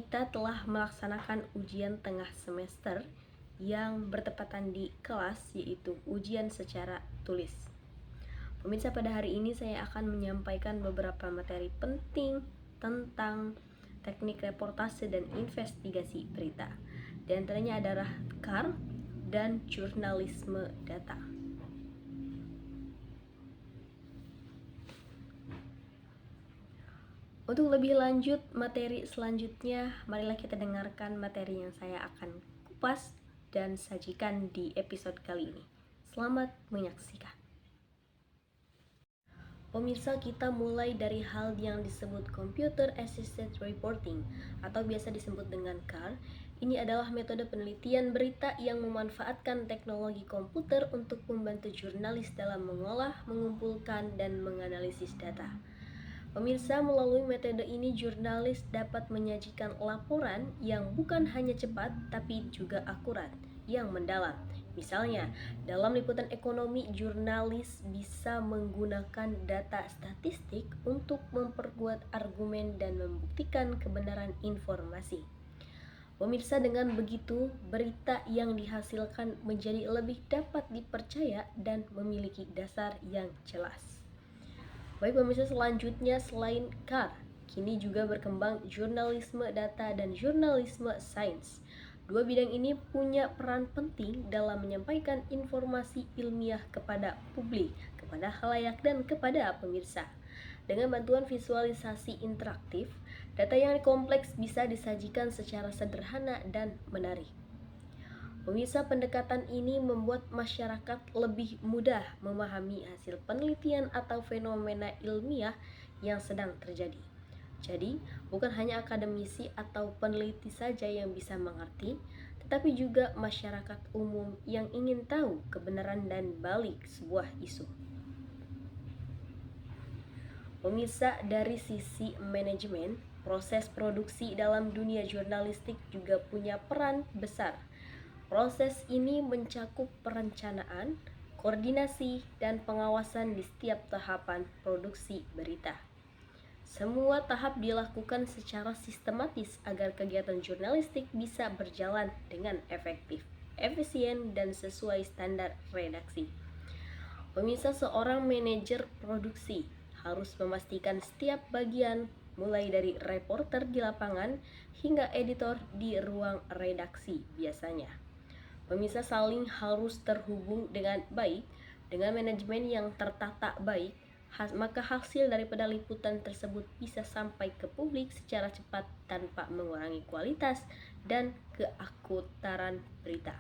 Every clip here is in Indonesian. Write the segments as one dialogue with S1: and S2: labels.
S1: kita telah melaksanakan ujian tengah semester yang bertepatan di kelas, yaitu ujian secara tulis. Pemirsa, pada hari ini saya akan menyampaikan beberapa materi penting tentang teknik reportase dan investigasi berita. Di antaranya adalah CAR dan jurnalisme data. Untuk lebih lanjut materi selanjutnya, marilah kita dengarkan materi yang saya akan kupas dan sajikan di episode kali ini. Selamat menyaksikan. Pemirsa, kita mulai dari hal yang disebut Computer Assisted Reporting atau biasa disebut dengan CAR. Ini adalah metode penelitian berita yang memanfaatkan teknologi komputer untuk membantu jurnalis dalam mengolah, mengumpulkan, dan menganalisis data. Pemirsa, melalui metode ini jurnalis dapat menyajikan laporan yang bukan hanya cepat tapi juga akurat, yang mendalam. Misalnya, dalam liputan ekonomi, jurnalis bisa menggunakan data statistik untuk memperkuat argumen dan membuktikan kebenaran informasi. Pemirsa, dengan begitu, berita yang dihasilkan menjadi lebih dapat dipercaya dan memiliki dasar yang jelas. Baik pemirsa, selanjutnya selain CAR, kini juga berkembang jurnalisme data dan jurnalisme sains. Dua bidang ini punya peran penting dalam menyampaikan informasi ilmiah kepada publik, kepada khalayak, dan kepada pemirsa. Dengan bantuan visualisasi interaktif, data yang kompleks bisa disajikan secara sederhana dan menarik. Pemirsa, pendekatan ini membuat masyarakat lebih mudah memahami hasil penelitian atau fenomena ilmiah yang sedang terjadi. Jadi, bukan hanya akademisi atau peneliti saja yang bisa mengerti, tetapi juga masyarakat umum yang ingin tahu kebenaran dan balik sebuah isu. Pemirsa, dari sisi manajemen, proses produksi dalam dunia jurnalistik juga punya peran besar. Proses ini mencakup perencanaan, koordinasi, dan pengawasan di setiap tahapan produksi berita. Semua tahap dilakukan secara sistematis agar kegiatan jurnalistik bisa berjalan dengan efektif, efisien, dan sesuai standar redaksi. Pemirsa, seorang manajer produksi harus memastikan setiap bagian, mulai dari reporter di lapangan hingga editor di ruang redaksi biasanya. Pemirsa, saling harus terhubung dengan baik. Dengan manajemen yang tertata baik, maka hasil daripada liputan tersebut bisa sampai ke publik secara cepat tanpa mengurangi kualitas dan keakuratan berita.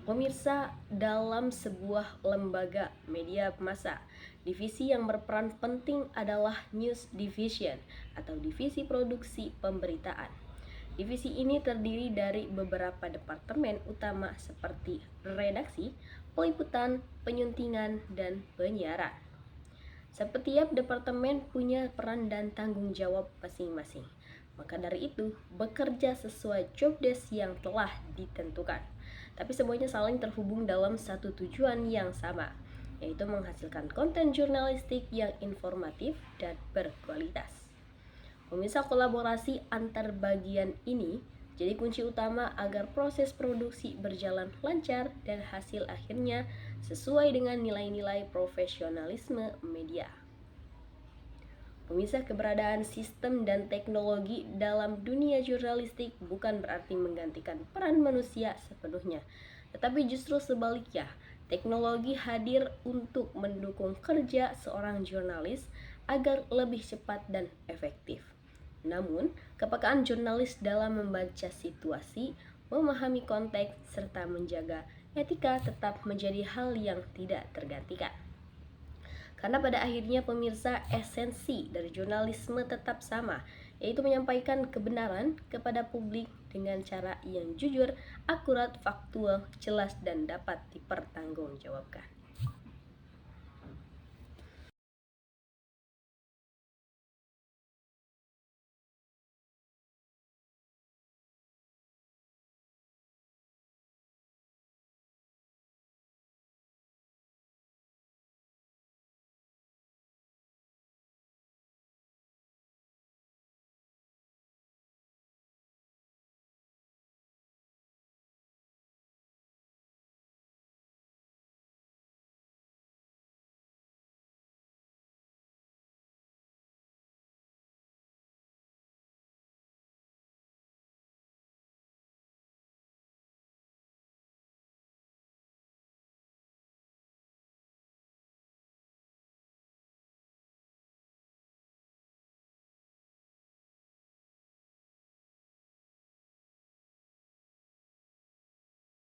S1: Pemirsa, dalam sebuah lembaga media massa, divisi yang berperan penting adalah News Division atau divisi produksi pemberitaan. Divisi ini terdiri dari beberapa departemen utama seperti redaksi, peliputan, penyuntingan, dan penyiaran. Setiap departemen punya peran dan tanggung jawab masing-masing. Maka dari itu, bekerja sesuai job desk yang telah ditentukan. Tapi semuanya saling terhubung dalam satu tujuan yang sama, yaitu menghasilkan konten jurnalistik yang informatif dan berkualitas. Pemirsa, kolaborasi antar bagian ini jadi kunci utama agar proses produksi berjalan lancar dan hasil akhirnya sesuai dengan nilai-nilai profesionalisme media. Pemirsa, keberadaan sistem dan teknologi dalam dunia jurnalistik bukan berarti menggantikan peran manusia sepenuhnya, tetapi justru sebaliknya, teknologi hadir untuk mendukung kerja seorang jurnalis agar lebih cepat dan efektif. Namun, kepekaan jurnalis dalam membaca situasi, memahami konteks, serta menjaga etika tetap menjadi hal yang tidak tergantikan. Karena pada akhirnya pemirsa, esensi dari jurnalisme tetap sama, yaitu menyampaikan kebenaran kepada publik dengan cara yang jujur, akurat, faktual, jelas, dan dapat dipertanggungjawabkan.